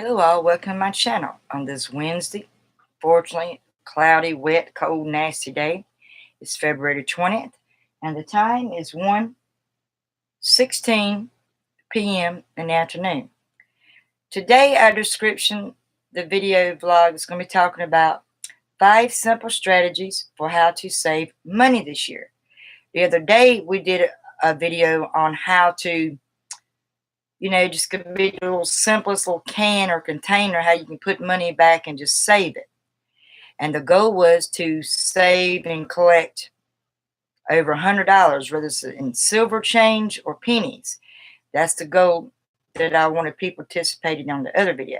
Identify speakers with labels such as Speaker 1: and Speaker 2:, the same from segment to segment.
Speaker 1: Hello all, welcome to my channel on this Wednesday, fortunately cloudy, wet, cold, nasty day. It's February 20th and the time is 1:16 p.m. in the afternoon. Today our description, the video vlog is going to be talking about 5 simple strategies for how to save money this year. The other day we did a video on how to just could be the little simplest little can or container, how you can put money back and just save it. And the goal was to save and collect over $100, whether it's in silver change or pennies. That's the goal that I wanted people participating on the other video.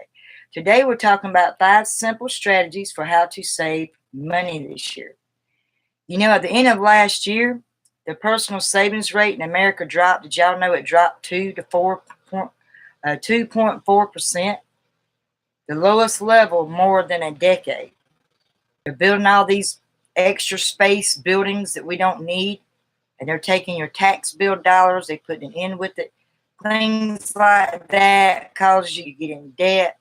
Speaker 1: Today we're talking about 5 simple strategies for how to save money this year. At the end of last year, the personal savings rate in America dropped. Did y'all know it dropped 2.4%, the lowest level more than a decade. They're building all these extra space buildings that we don't need, and they're taking your tax bill dollars, they putting it in with it. Things like that causes you to get in debt.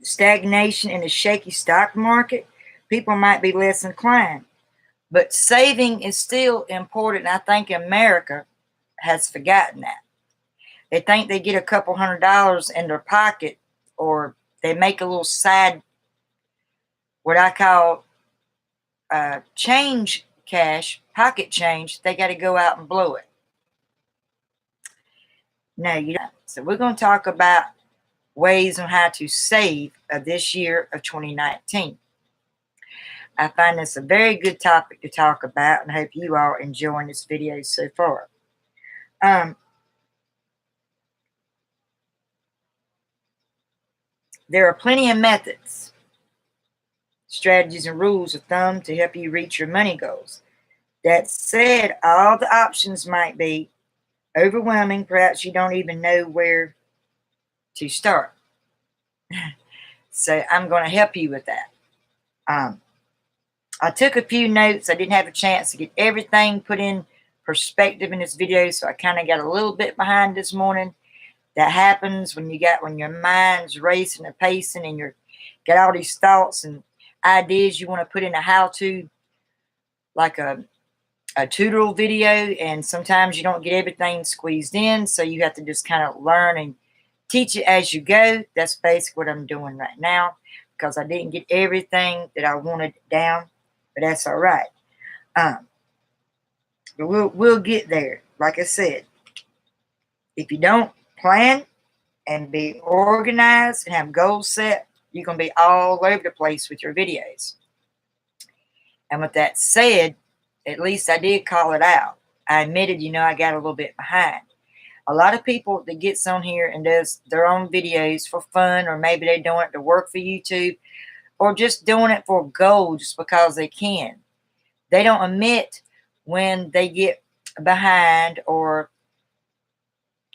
Speaker 1: Stagnation in the shaky stock market, people might be less inclined. But saving is still important. I think America has forgotten that. They think they get a couple $100 in their pocket, or they make a little side, what I call change cash, pocket change. They got to go out and blow it. No, you don't. So we're going to talk about ways on how to save this year of 2019. I find this a very good topic to talk about, and I hope you all enjoying this video so far. There are plenty of methods, strategies, and rules of thumb to help you reach your money goals. That said, all the options might be overwhelming. Perhaps you don't even know where to start. So I'm going to help you with that. I took a few notes. I didn't have a chance to get everything put in perspective in this video, so I kind of got a little bit behind this morning. That happens when your mind's racing and pacing, and you're got all these thoughts and ideas you want to put in a how-to, like a tutorial video, and sometimes you don't get everything squeezed in, so you have to just kind of learn and teach it as you go. That's basically what I'm doing right now, because I didn't get everything that I wanted down, but that's all right. But we'll get there. Like I said, if you don't plan and be organized and have goals set, you're going to be all over the place with your videos. And with that said, at least I did call it out. I admitted, I got a little bit behind. A lot of people that gets on here and does their own videos for fun, or maybe they're doing it to work for YouTube, or just doing it for a goal just because they can. They don't admit when they get behind, or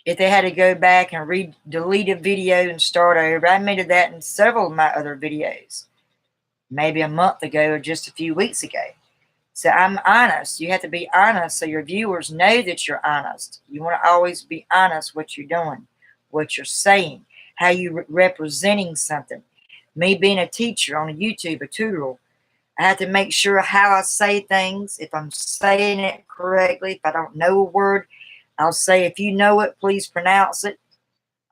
Speaker 1: if they had to go back and delete a video and start over. I admitted that in several of my other videos, maybe a month ago or just a few weeks ago. So I'm honest. You have to be honest so your viewers know that you're honest. You want to always be honest what you're doing, what you're saying, how you're representing something. Me being a teacher on a YouTube, a tutorial, I have to make sure how I say things, if I'm saying it correctly. If I don't know a word, I'll say, if you know it, please pronounce it.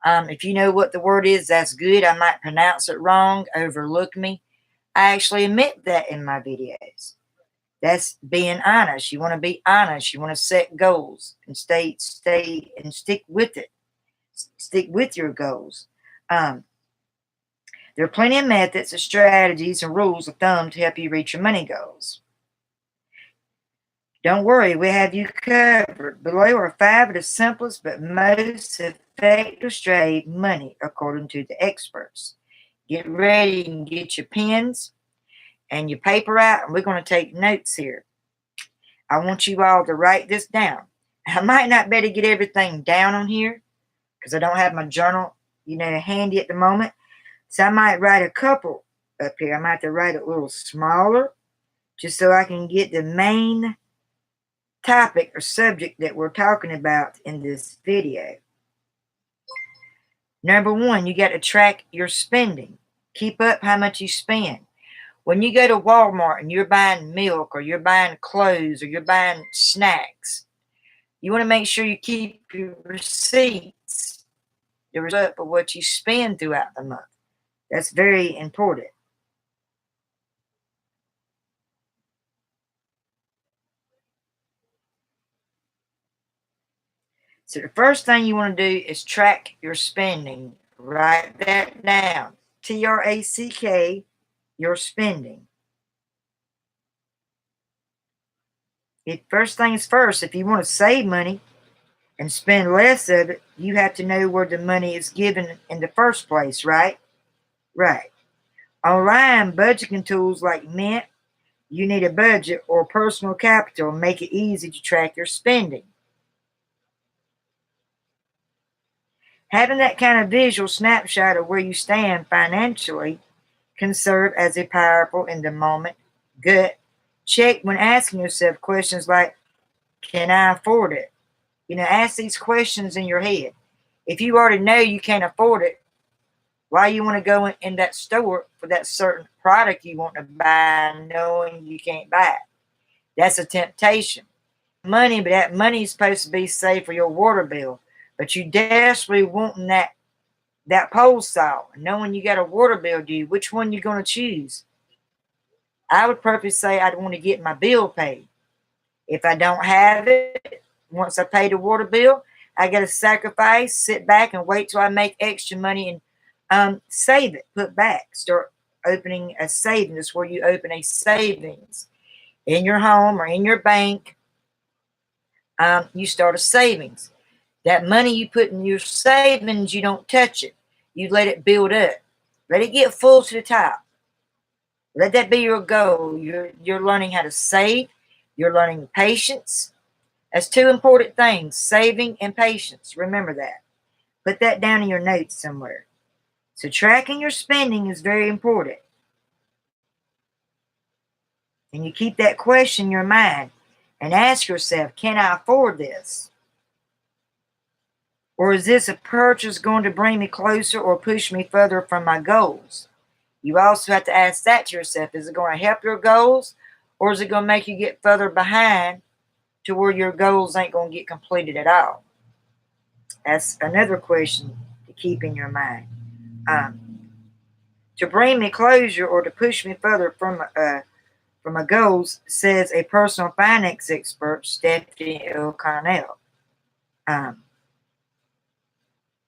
Speaker 1: If you know what the word is, that's good. I might pronounce it wrong, overlook me. I actually admit that in my videos. That's being honest. You want to be honest. You want to set goals and stay and stick with it. Stick with your goals. There are plenty of methods, strategies, and rules of thumb to help you reach your money goals. Don't worry, we have you covered. Below are 5 of the simplest but most effective strategies to save money, according to the experts. Get ready and get your pens and your paper out, and we're going to take notes here. I want you all to write this down. I might not be able to get everything down on here because I don't have my journal, handy at the moment. So I might write a couple up here. I might have to write it a little smaller just so I can get the main topic or subject that we're talking about in this video. Number one, you got to track your spending. Keep up how much you spend. When you go to Walmart and you're buying milk or you're buying clothes or you're buying snacks, you want to make sure you keep your receipts, the result of what you spend throughout the month. That's very important. So the first thing you want to do is track your spending. Write that down. TRACK, your spending. First things first, if you want to save money and spend less of it, you have to know where the money is given in the first place, right? Right. Online budgeting tools like Mint, you need a budget or personal capital make it easy to track your spending. Having that kind of visual snapshot of where you stand financially can serve as a powerful in the moment gut check when asking yourself questions like, can I afford it? Ask these questions in your head. If you already know you can't afford it, why you want to go in that store for that certain product you want to buy knowing you can't buy it? That's a temptation. Money, but that money is supposed to be saved for your water bill. But you desperately wanting that pole saw, knowing you got a water bill due. Which one you going to choose? I would probably say I'd want to get my bill paid. If I don't have it, once I pay the water bill, I got to sacrifice, sit back, and wait till I make extra money and save it, put back, start opening a savings where you open a savings in your home or in your bank. You start a savings. That money you put in your savings, you don't touch it. You let it build up. Let it get full to the top. Let that be your goal. You're learning how to save. You're learning patience. That's two important things, saving and patience. Remember that. Put that down in your notes somewhere. So tracking your spending is very important. And you keep that question in your mind and ask yourself, can I afford this? Or is this a purchase going to bring me closer or push me further from my goals? You also have to ask that to yourself. Is it going to help your goals, or is it going to make you get further behind to where your goals ain't going to get completed at all? That's another question to keep in your mind. To bring me closer or to push me further from my goals, says a personal finance expert, Stephanie O'Connell.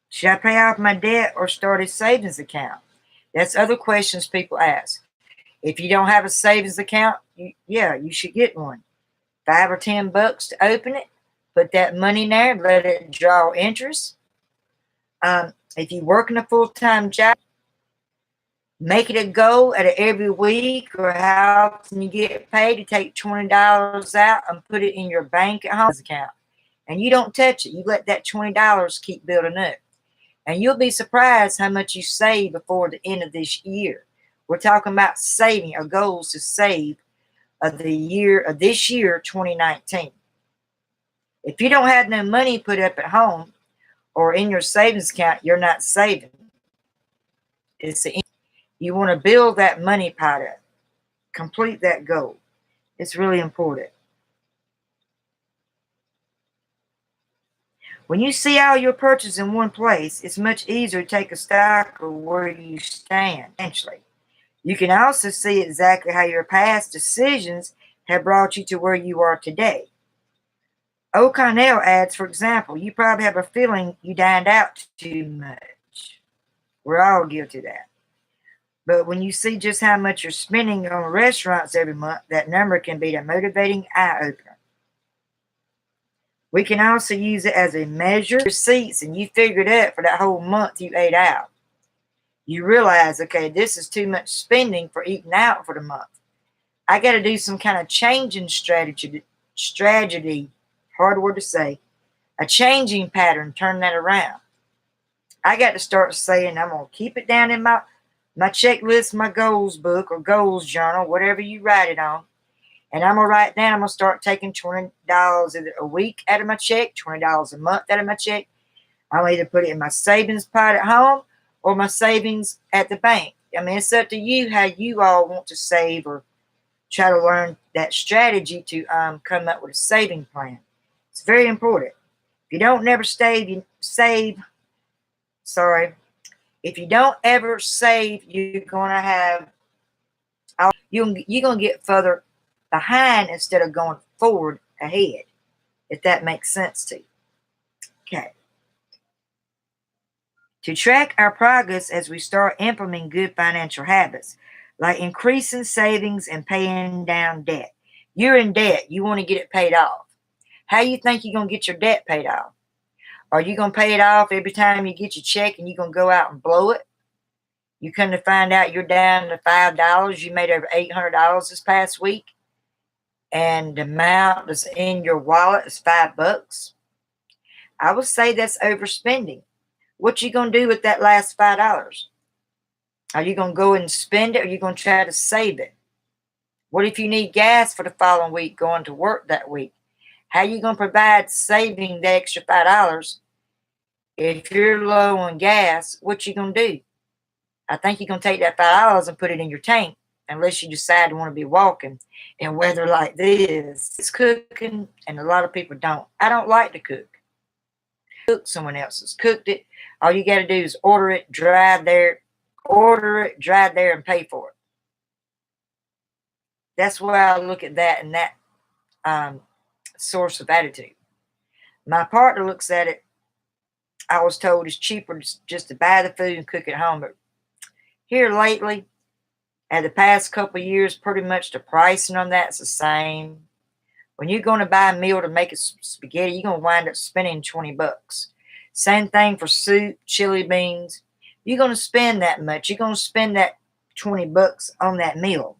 Speaker 1: Should I pay off my debt or start a savings account? That's other questions people ask. If you don't have a savings account, you should get one. $5 or $10 to open it. Put that money in there, let it draw interest. If you work in a full-time job, make it a goal at every week or how often you get paid to take $20 out and put it in your bank at home account. And you don't touch it. You let that $20 keep building up. And you'll be surprised how much you save before the end of this year. We're talking about saving. Our goal is to save this year, 2019. If you don't have no money put up at home or in your savings account, you're not saving. You want to build that money pot up. Complete that goal. It's really important. When you see all your purchases in one place, it's much easier to take a stock of where you stand financially. You can also see exactly how your past decisions have brought you to where you are today. O'Connell adds, for example, you probably have a feeling you dined out too much. We're all guilty of that. But when you see just how much you're spending on restaurants every month, that number can be a motivating eye-opener. We can also use it as a measure of receipts, and you figured out for that whole month you ate out. You realize, okay, this is too much spending for eating out for the month. I got to do some kind of changing strategy, hard word to say, a changing pattern, turn that around. I got to start saying I'm going to keep it down in my checklist, my goals book or goals journal, whatever you write it on. And I'm going to write down, I'm going to start taking $20 a week out of my check, $20 a month out of my check. I'll either put it in my savings pot at home or my savings at the bank. I mean, it's up to you how you all want to save or try to learn that strategy to come up with a saving plan. It's very important. If you don't never if you don't ever save, you're gonna have you're gonna get further behind instead of going forward ahead, if that makes sense to you. Okay. To track our progress as we start implementing good financial habits, like increasing savings and paying down debt. You're in debt. You want to get it paid off. How you think you're going to get your debt paid off? Are you going to pay it off every time you get your check and you're going to go out and blow it? You come to find out you're down to $5. You made over $800 this past week, and the amount that's in your wallet is $5. I would say that's overspending. What you going to do with that last $5? Are you going to go and spend it, or are you going to try to save it? What if you need gas for the following week going to work that week? How are you going to provide saving the extra $5 if you're low on gas? What you going to do? I think you're going to take that $5 and put it in your tank, unless you decide to want to be walking in weather like this. It's cooking, and a lot of people don't. I don't like to cook. Someone else has cooked it. All you got to do is order it, drive there, and pay for it. That's why I look at that and that source of attitude. My partner looks at it, I was told it's cheaper just to buy the food and cook at home. But here lately, at the past couple of years, pretty much the pricing on that's the same. When you're going to buy a meal to make a spaghetti, you're going to wind up spending $20. Same thing for soup, chili beans. You're going to spend that much. You're going to spend that $20 on that meal.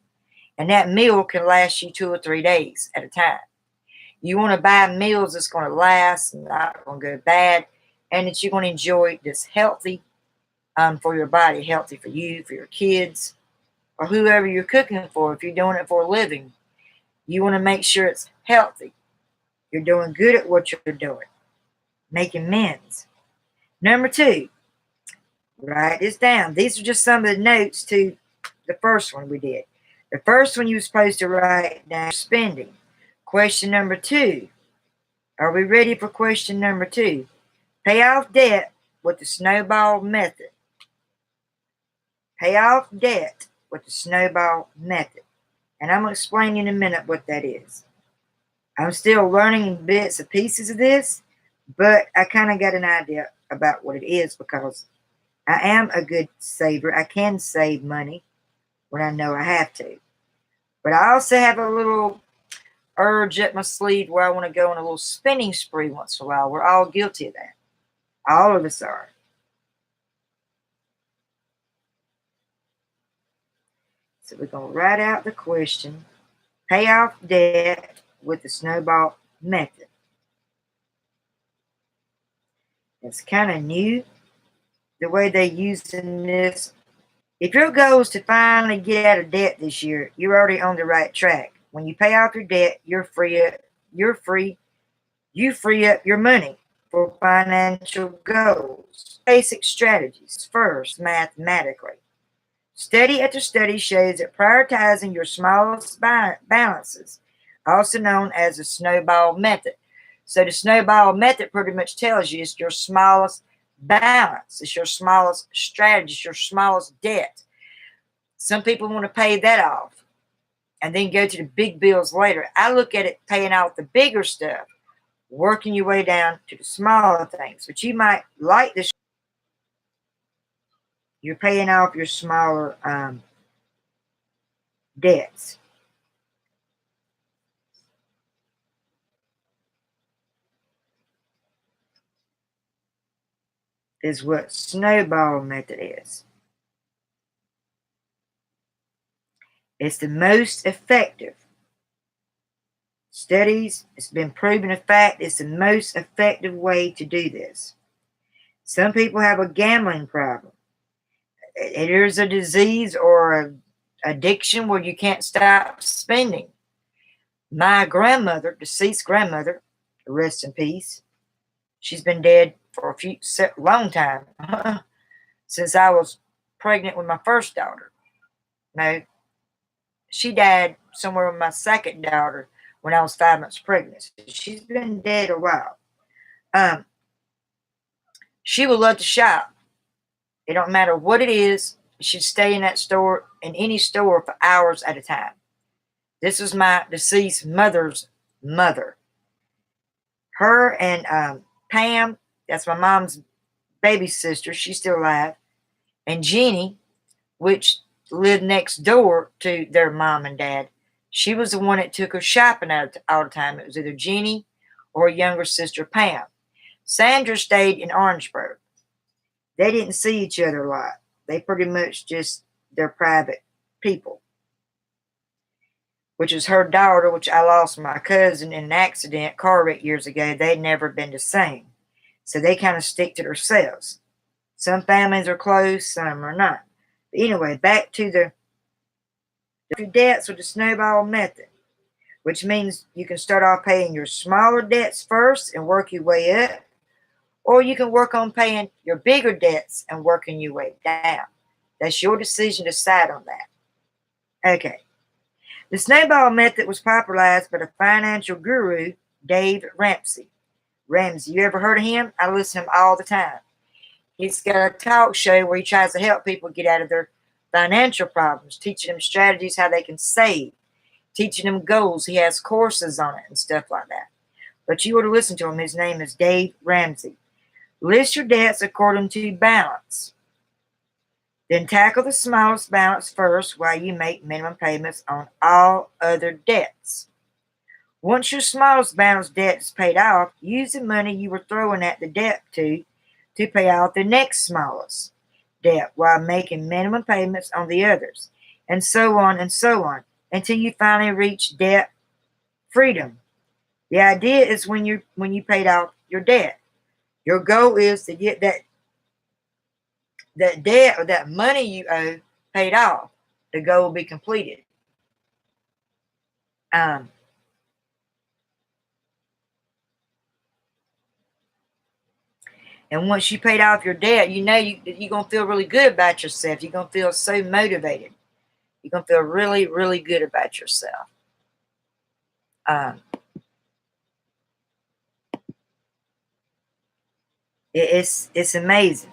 Speaker 1: And that meal can last you 2 or 3 days at a time. You want to buy meals that's going to last, not going to go bad, and that you're going to enjoy that's healthy for your body, healthy for you, for your kids, or whoever you're cooking for. If you're doing it for a living, you want to make sure it's healthy. You're doing good at what you're doing, making amends. Number 2, write this down. These are just some of the notes to the first one we did. The first one you were supposed to write down spending. Question number 2. Are we ready for question number 2? Pay off debt with the snowball method. Pay off debt with the snowball method. And I'm going to explain in a minute what that is. I'm still learning bits and pieces of this, but I kind of got an idea about what it is because I am a good saver. I can save money when I know I have to. But I also have a little urge up my sleeve where I want to go on a little spending spree once in a while. We're all guilty of that. All of us are. So we're going to write out the question. Pay off debt with the snowball method. It's kind of new, the way they're using this. If your goal is to finally get out of debt this year, you're already on the right track. When you pay off your debt, you free up your money for financial goals. Basic strategies. First, mathematically. Study after study shows that prioritizing your smallest balances, also known as the snowball method. So the snowball method pretty much tells you it's your smallest balance. It's your smallest strategy. It's your smallest debt. Some people want to pay that off and then go to the big bills later. I look at it paying off the bigger stuff, working your way down to the smaller things. But you might like this. You're paying off your smaller debts. Is what snowball method is. It's the most effective. Studies, it's been proven a fact, it's the most effective way to do this. Some people have a gambling problem. There's a disease or an addiction where you can't stop spending. My grandmother, deceased grandmother, rest in peace, she's been dead for long time, since I was pregnant with my first daughter. No, she died somewhere with my second daughter when I was 5 months pregnant. So she's been dead a while. She would love to shop. It don't matter what it is. She'd stay in that store, in any store, for hours at a time. This was my deceased mother's mother. Her and Pam, that's my mom's baby sister, she's still alive, and Jenny, which lived next door to their mom and dad, she was the one that took her shopping out all the time. It was either Jenny or her younger sister, Pam. Sandra stayed in Orangeburg. They didn't see each other a lot. They pretty much just, they're private people. Which is her daughter, which I lost my cousin in an accident, car wreck years ago. They'd never been the same. So they kind of stick to themselves. Some families are close, some are not. But anyway, back to the debts with the snowball method, which means you can start off paying your smaller debts first and work your way up, or you can work on paying your bigger debts and working your way down. That's your decision to decide on that. Okay. The snowball method was popularized by the financial guru, Dave Ramsey. You ever heard of him? I listen to him all the time. He's got a talk show where he tries to help people get out of their financial problems, teaching them strategies how they can save, teaching them goals. He has courses on it and stuff like that. But you ought to listen to him. His name is Dave Ramsey. List your debts according to balance. Then tackle the smallest balance first while you make minimum payments on all other debts. Once your smallest balance debt is paid off, use the money you were throwing at the debt to pay off the next smallest debt while making minimum payments on the others, and so on until you finally reach debt freedom. The idea is when you paid off your debt, your goal is to get that debt or that money you owe paid off. The goal will be completed. And once you paid off your debt, you know you're going to feel really good about yourself. You're going to feel so motivated. You're going to feel really, really good about yourself. It's amazing.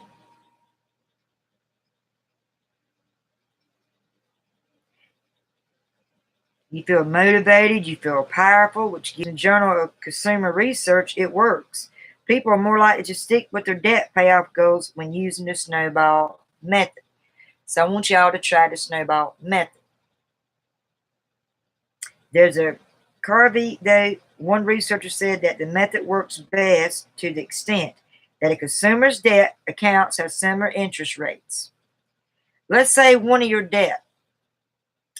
Speaker 1: You feel motivated, you feel powerful, which gives the Journal of Consumer Research, it works. People are more likely to stick with their debt payoff goals when using the snowball method. So I want y'all to try the snowball method. There's a Carvey, though, one researcher said that the method works best to the extent that a consumer's debt accounts have similar interest rates. Let's say one of your debt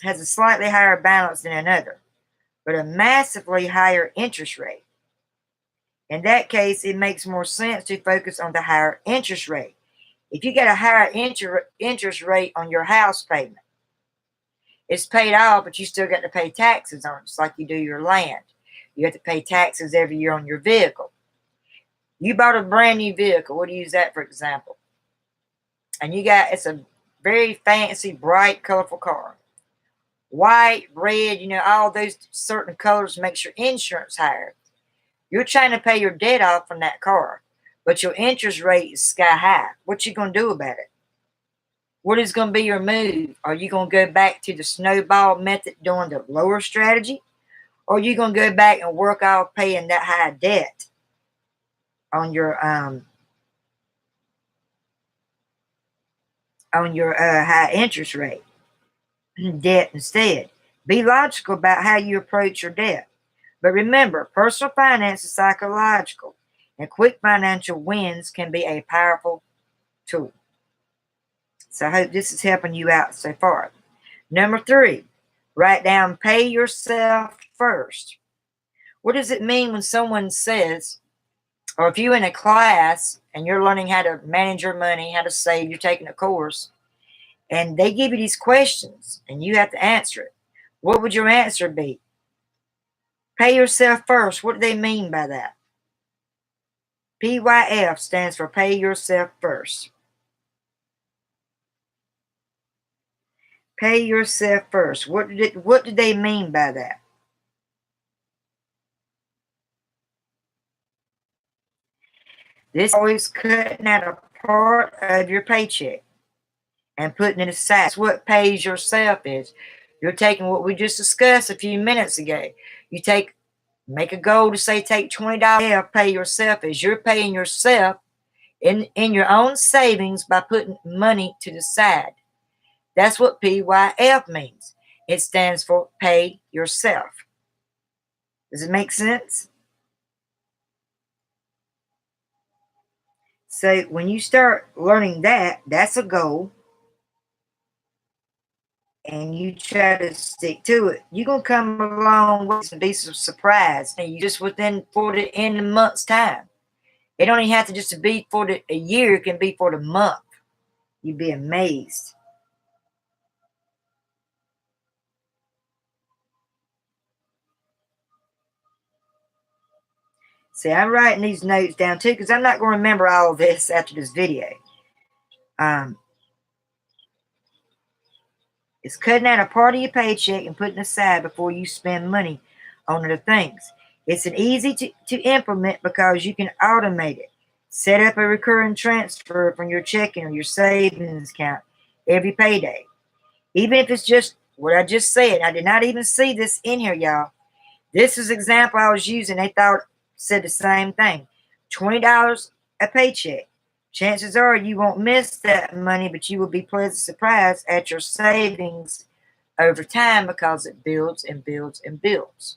Speaker 1: has a slightly higher balance than another, but a massively higher interest rate. In that case, it makes more sense to focus on the higher interest rate. If you get a higher interest rate on your house payment, it's paid off, but you still got to pay taxes on it, just like you do your land. You have to pay taxes every year on your vehicle. You bought a brand new vehicle. We'll use that for example. And it's a very fancy, bright, colorful car. White, red, all those certain colors makes your insurance higher. You're trying to pay your debt off from that car, but your interest rate is sky high. What you going to do about it? What is going to be your move? Are you going to go back to the snowball method doing the lower strategy? Or are you going to go back and work off paying that high debt on your high interest rate debt instead? Be logical about how you approach your debt. But remember, personal finance is psychological, and quick financial wins can be a powerful tool. So I hope this is helping you out so far. Number 3, write down pay yourself first. What does it mean when someone says, or if you're in a class and you're learning how to manage your money, how to save, you're taking a course, and they give you these questions and you have to answer it. What would your answer be? Pay yourself first. What do they mean by that? PYF stands for Pay Yourself First. Pay yourself first. What did they mean by that? This is always cutting out a part of your paycheck and putting it aside. That's what pays yourself is. You're taking what we just discussed a few minutes ago. Make a goal to say take $20, pay yourself is. You're paying yourself in your own savings by putting money to the side. That's what PYF means. It stands for pay yourself. Does it make sense? So when you start learning that, that's a goal, and you try to stick to it, you're going to come a long way and be surprised. And you just within in a month's time. It don't even have to just be for a year. It can be for the month. You'd be amazed. See, I'm writing these notes down too because I'm not going to remember all of this after this video. It's cutting out a part of your paycheck and putting aside before you spend money on other things. It's an easy to implement because you can automate it. Set up a recurring transfer from your checking or your savings account every payday. Even if it's just what I just said. I did not even see this in here, y'all. This is an example I was using. They said the same thing. $20 a paycheck. Chances are you won't miss that money, but you will be pleasantly surprised at your savings over time because it builds and builds and builds.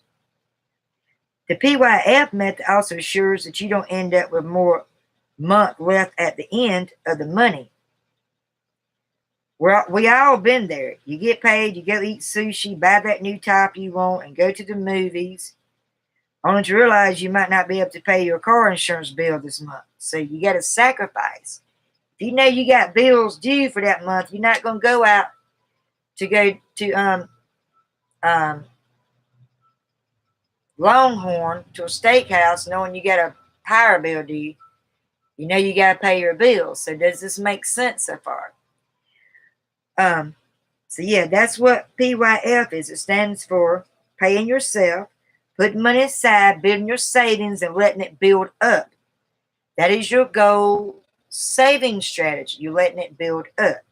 Speaker 1: The PYF method also assures that you don't end up with more month left at the end of the money. We all been there. You get paid, you go eat sushi, buy that new top you want, and go to the movies, only to realize you might not be able to pay your car insurance bill this month. So you got to sacrifice. If you know you got bills due for that month, you're not going to go out to go to Longhorn to a steakhouse knowing you got a power bill due. You know you got to pay your bills. So does this make sense so far? So yeah, that's what PYF is. It stands for paying yourself, putting money aside, building your savings, and letting it build up. That is your goal saving strategy. You're letting it build up.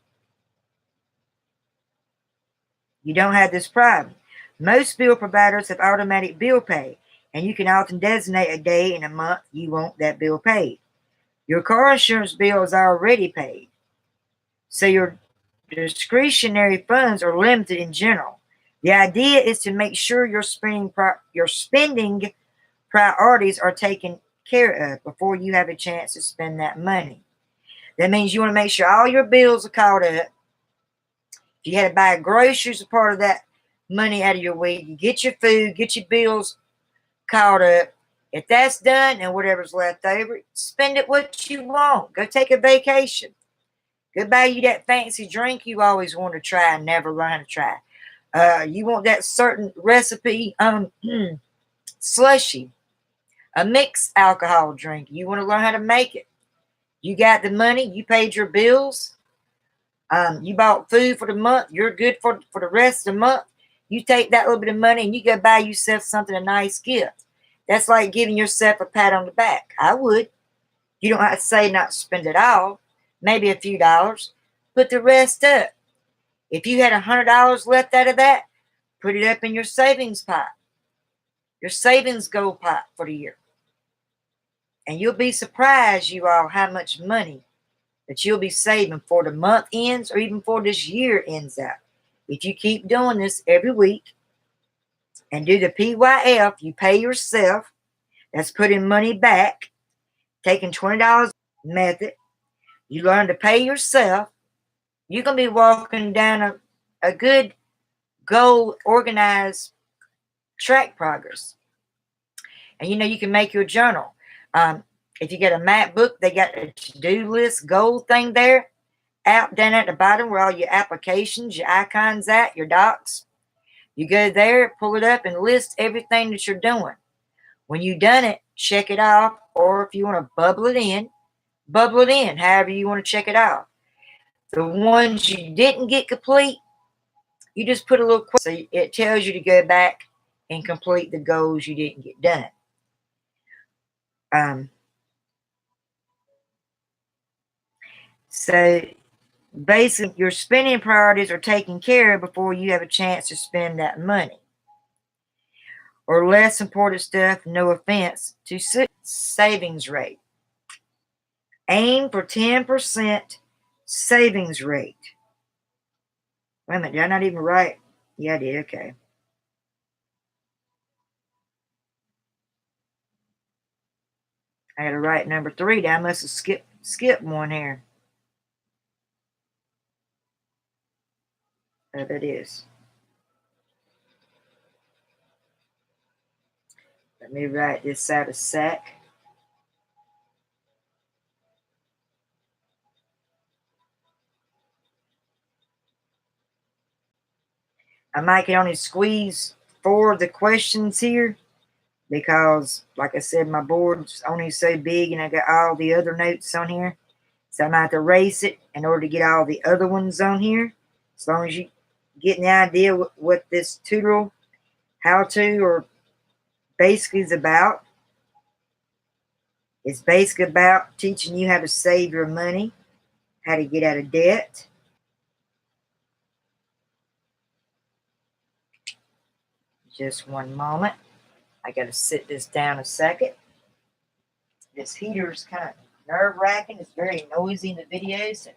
Speaker 1: You don't have this problem. Most bill providers have automatic bill pay, and you can often designate a day in a month you want that bill paid. Your car insurance bill is already paid, so your discretionary funds are limited in general. The idea is to make sure your spending priorities are taken care of before you have a chance to spend that money. That means you want to make sure all your bills are caught up. If you had to buy groceries as part of that money out of your week, you get your food, get your bills caught up. If that's done and whatever's left over, spend it what you want. Go take a vacation. Go buy you that fancy drink you always want to try and never learn to try. You want that certain recipe slushy, a mixed alcohol drink. You want to learn how to make it. You got the money. You paid your bills. You bought food for the month. You're good for the rest of the month. You take that little bit of money and you go buy yourself something, a nice gift. That's like giving yourself a pat on the back. I would. You don't have to say not spend it all. Maybe a few dollars. Put the rest up. If you had $100 left out of that, put it up in your savings pot. Your savings goal pot for the year. And you'll be surprised, you all, how much money that you'll be saving before the month ends or even before this year ends out. If you keep doing this every week and do the PYF, you pay yourself. That's putting money back, taking $20 method. You learn to pay yourself. You're going to be walking down a good, goal organized track progress. And you can make your journal. If you get a MacBook, they got a to-do list goal thing there. Out down at the bottom where all your applications, your icons at, your docs. You go there, pull it up, and list everything that you're doing. When you've done it, check it off or if you want to bubble it in, however you want to check it out. The ones you didn't get complete, you just put a little so it tells you to go back and complete the goals you didn't get done. So basically, your spending priorities are taken care of before you have a chance to spend that money. Or less important stuff, no offense, to savings rate. Aim for 10% savings rate. Wait a minute, did I not even write? Yeah, I did, okay. I gotta write number 3 down. I must have skipped one here. There it is. Let me write this out a sec. I might can only squeeze 4 of the questions here because, like I said, my board's only so big and I got all the other notes on here. So I might have to erase it in order to get all the other ones on here. As long as you get the idea what this tutorial, how to, or basically is about. It's basically about teaching you how to save your money, how to get out of debt. Just one moment. I got to sit this down a second. This heater is kind of nerve-wracking. It's very noisy in the videos. And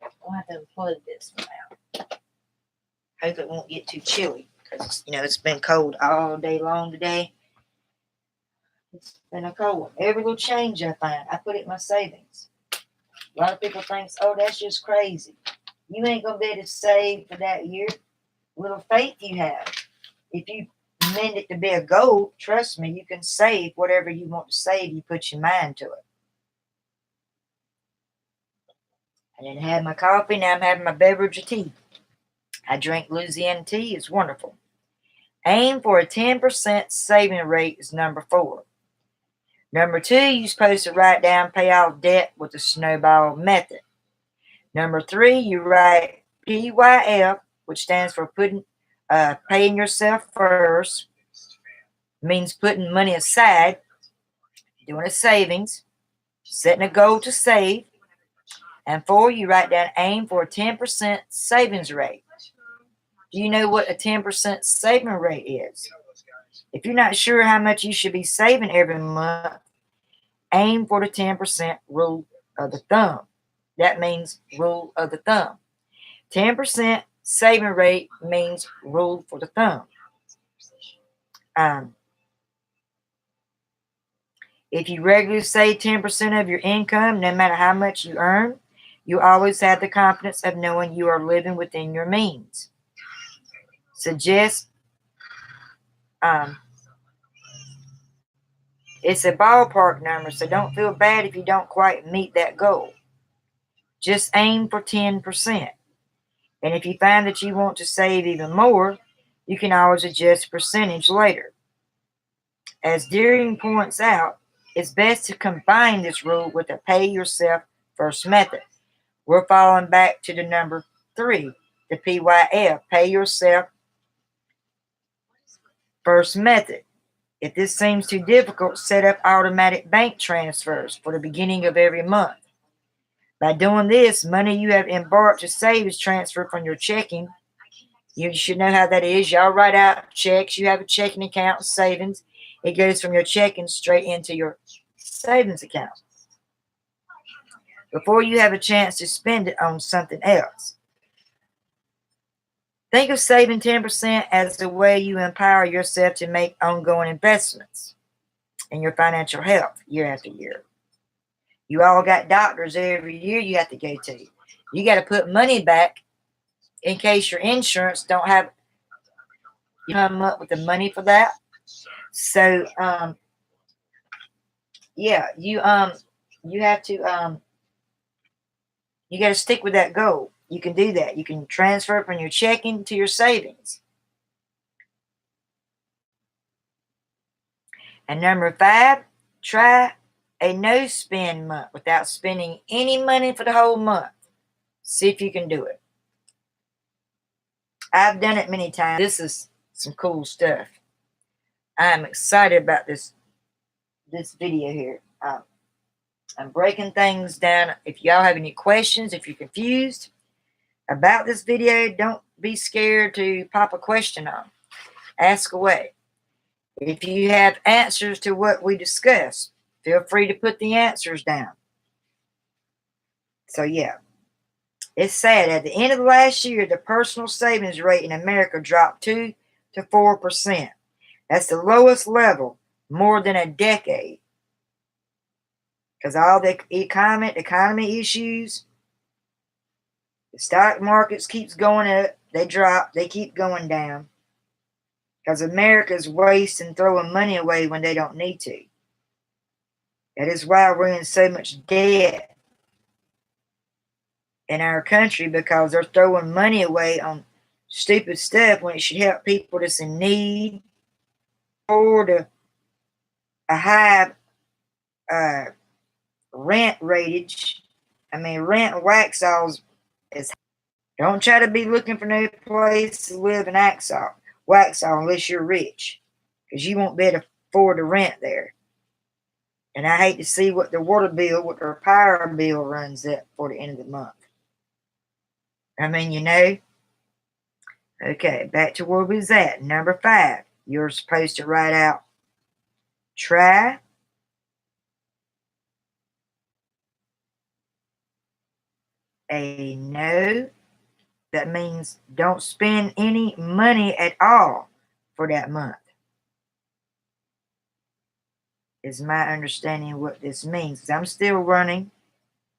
Speaker 1: I'll have to unplug this one out. Hope it won't get too chilly because, it's been cold all day long today. It's been a cold one. Every little change I find, I put it in my savings. A lot of people think, oh, that's just crazy. You ain't going to be able to save for that year. Little faith you have. If you meant it to be a goal, trust me, you can save whatever you want to save. You put your mind to it. I didn't have my coffee. Now I'm having my beverage of tea. I drink Louisiana tea. It's wonderful. Aim for a 10% saving rate is number 4. Number 2, you're supposed to write down pay off debt with the snowball method. Number 3, you write PYF, which stands for paying yourself first. Means putting money aside, doing a savings, setting a goal to save. And 4, you write down aim for a 10% savings rate. Do you know what a 10% saving rate is? If you're not sure how much you should be saving every month, aim for the 10% rule of the thumb. That means rule of the thumb. 10% saving rate means rule for the thumb. If you regularly save 10% of your income, no matter how much you earn, you always have the confidence of knowing you are living within your means. Suggest it's a ballpark number, so don't feel bad if you don't quite meet that goal. Just aim for 10%. And if you find that you want to save even more, you can always adjust the percentage later. As Deering points out, it's best to combine this rule with the pay yourself first method. We're falling back to the number 3, the PYF, pay yourself first method. If this seems too difficult, set up automatic bank transfers for the beginning of every month. By doing this, money you have embarked to save is transferred from your checking. You should know how that is. Y'all write out checks. You have a checking account, savings. It goes from your checking straight into your savings account before you have a chance to spend it on something else. Think of saving 10% as the way you empower yourself to make ongoing investments in your financial health year after year. You all got doctors every year you have to go to. You got to put money back in case your insurance don't have you come up with the money for that. So you have to you got to stick with that goal. You can do that. You can transfer it from your checking to your savings. And number 5, try a no-spend month without spending any money for the whole month. See if you can do it. I've done it many times. This is some cool stuff. I'm excited about this video here. I'm breaking things down. If y'all have any questions, if you're confused about this video, don't be scared to pop a question on. Ask away. If you have answers to what we discussed, feel free to put the answers down. So yeah, it's sad. At the end of the last year, the personal savings rate in America dropped 2 to 4%. That's the lowest level more than a decade. Because all the economy issues, the stock markets keeps going up, they drop, they keep going down. Because America's wasting, throwing money away when they don't need to. That is why we're in so much debt in our country, because they're throwing money away on stupid stuff when it should help people that's in need, or a high rent ratage. I mean, rent in Waxhaw is. Don't try to be looking for no place to live in Waxhaw unless you're rich, because you won't be able to afford the rent there. And I hate to see what their water bill, what their power bill runs up for the end of the month. I mean, you know. Okay, back to where we was at. Number 5. You're supposed to write out try a no. That means don't spend any money at all for that month. Is my understanding what this means. I'm still running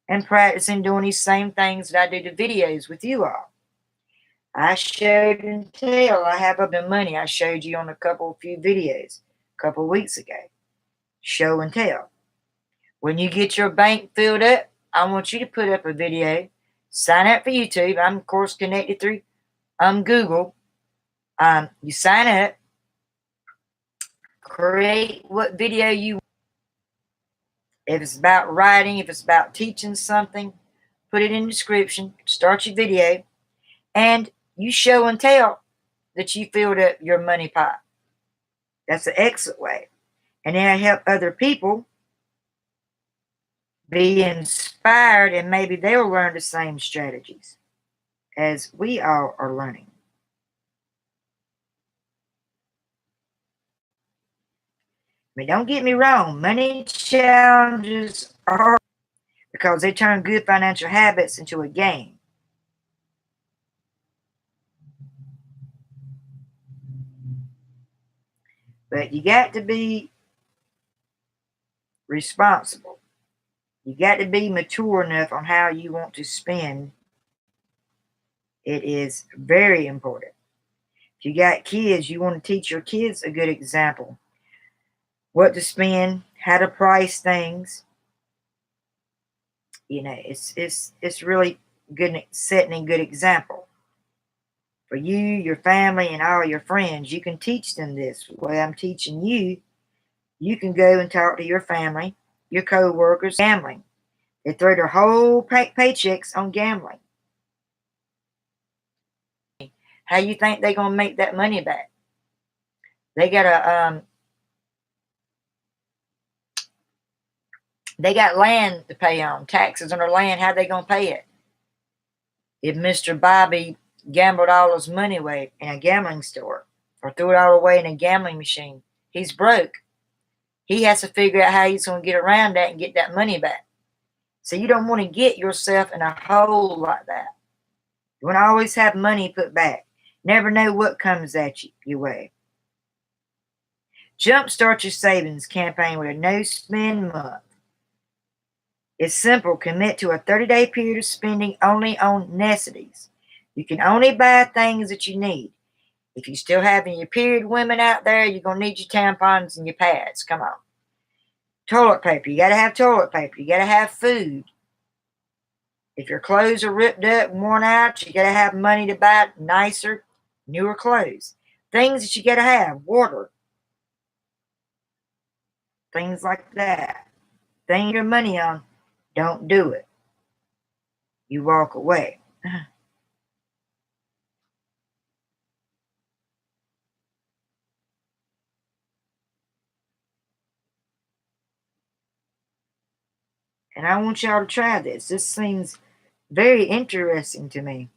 Speaker 1: and practicing doing these same things that I do the videos with you all. I showed and tell. I have up the money. I showed you on a few videos a couple weeks ago. Show and tell. When you get your bank filled up, I want you to put up a video. Sign up for YouTube. I'm, of course, connected through Google. You sign up. Create what video you want. If it's about writing, if it's about teaching something, put it in the description. Start your video. And you show and tell that you filled up your money pot. That's the exit way. And then I help other people be inspired, and maybe they'll learn the same strategies as we all are learning. I mean, don't get me wrong. Money challenges are hard because they turn good financial habits into a game. But you got to be responsible. You got to be mature enough on how you want to spend. It is very important. If you got kids, you want to teach your kids a good example. What to spend, how to price things. You know, it's really good, setting a good example. For you, your family, and all your friends, you can teach them this. The way I'm teaching you, you can go and talk to your family, your co-workers, gambling. They throw their whole paychecks on gambling. How you think they're going to make that money back? They got they got land to pay on, taxes on their land. How they going to pay it? If Mr. Bobby gambled all his money away in a gambling store or threw it all away in a gambling machine, he's broke. He has to figure out how he's going to get around that and get that money back. So you don't want to get yourself in a hole like that. You want to always have money put back. Never know what comes at you your way. Jumpstart your savings campaign with a no-spend month. It's simple. Commit to a 30-day period of spending only on necessities. You can only buy things that you need. If you're still having your period women out there, you're going to need your tampons and your pads. Come on. Toilet paper. You got to have toilet paper. You got to have food. If your clothes are ripped up and worn out, you got to have money to buy nicer, newer clothes. Things that you got to have. Water. Things like that. thing your money on, don't do it. You walk away. And I want y'all to try this. This seems very interesting to me.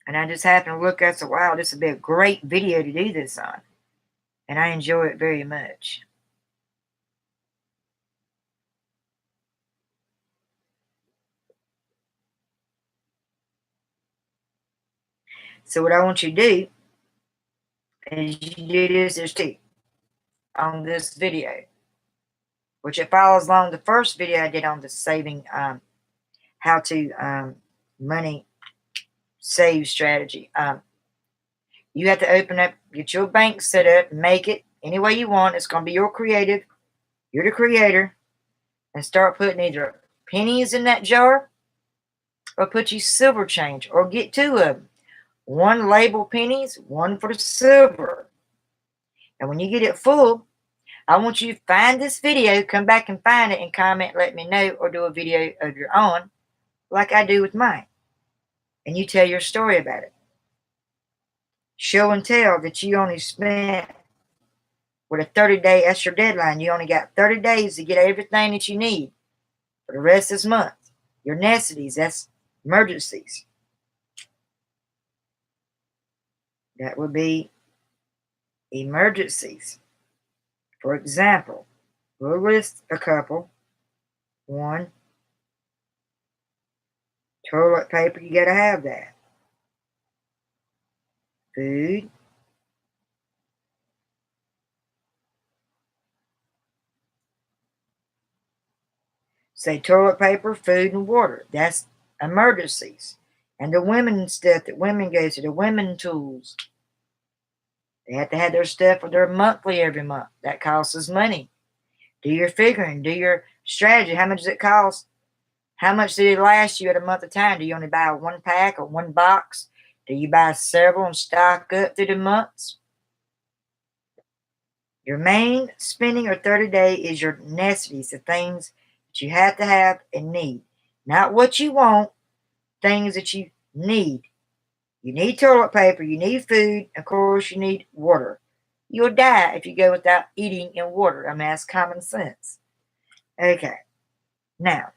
Speaker 1: And I just happened to look, I said, wow, this would be a great video to do this on. And I enjoy it very much. So what I want you to do is you do this, there's two on this video, which it follows along the first video I did on the saving, how to money save strategy. You have to open up, get your bank set up, make it any way you want. It's going to be your creative. You're the creator. And start putting either pennies in that jar or put you silver change or get two of them. One label pennies, one for the silver. And when you get it full, I want you to find this video, come back and find it and comment, let me know, or do a video of your own like I do with mine. And you tell your story about it. Show and tell that you only spent with a 30-day, that's your deadline. You only got 30 days to get everything that you need for the rest of this month. Your necessities, that's emergencies. That would be emergencies. For example, we'll list a couple. One, toilet paper, you gotta have that. Food. Say toilet paper, food, and water. That's emergencies. And the women stuff that women go to, the women tools. They have to have their stuff for their monthly every month. That costs us money. Do your figuring. Do your strategy. How much does it cost? How much did it last you at a month of time? Do you only buy one pack or one box? Do you buy several and stock up through the months? Your main spending or 30-day is your necessities, the things that you have to have and need. Not what you want, things that you need. You need toilet paper, you need food, of course you need water. You'll die if you go without eating and water. I mean, that's common sense. Okay, now,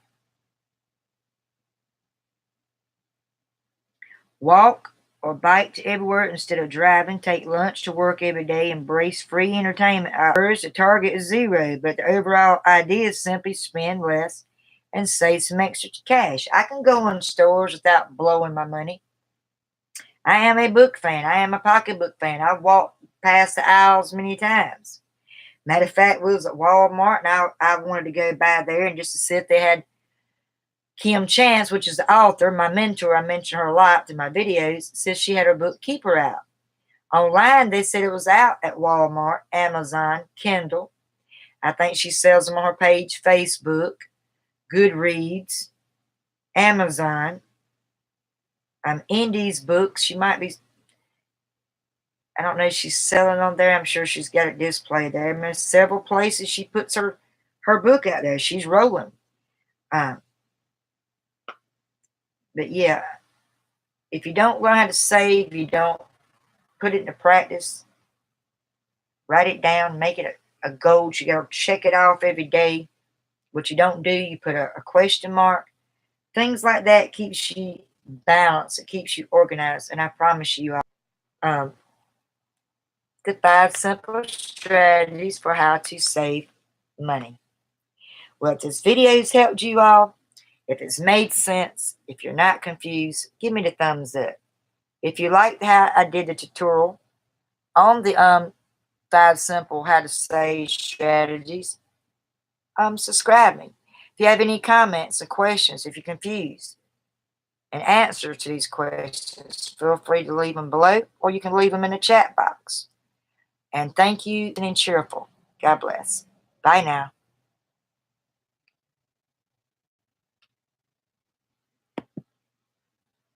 Speaker 1: walk or bike to everywhere instead of driving. Take lunch to work every day. Embrace free entertainment hours. The target is zero, but the overall idea is simply spend less and save some extra cash. I can go in stores without blowing my money. I am a book fan. I am a pocketbook fan. I've walked past the aisles many times. Matter of fact, we was at Walmart, and I wanted to go by there and just to see if they had Kim Chance, which is the author, my mentor. I mention her a lot in my videos. Says she had her book Keeper out. Online, they said it was out at Walmart, Amazon, Kindle. I think she sells them on her page, Facebook, Goodreads, Amazon. Indies books. She might be, I don't know if she's selling on there. I'm sure she's got it displayed there. There's several places she puts her book out there. She's rolling. But yeah, if you don't learn how to save, you don't put it into practice, write it down, make it a goal. You got to check it off every day. What you don't do, you put a question mark. Things like that keeps you balanced. It keeps you organized. And I promise you, the 5 simple strategies for how to save money. Well, if this video has helped you all, if it's made sense, if you're not confused, give me the thumbs up. If you liked how I did the tutorial on the 5 simple how to save strategies, subscribe me. If you have any comments or questions, if you're confused, an answer to these questions, feel free to leave them below, or you can leave them in the chat box. And thank you and cheerful. God bless. Bye now.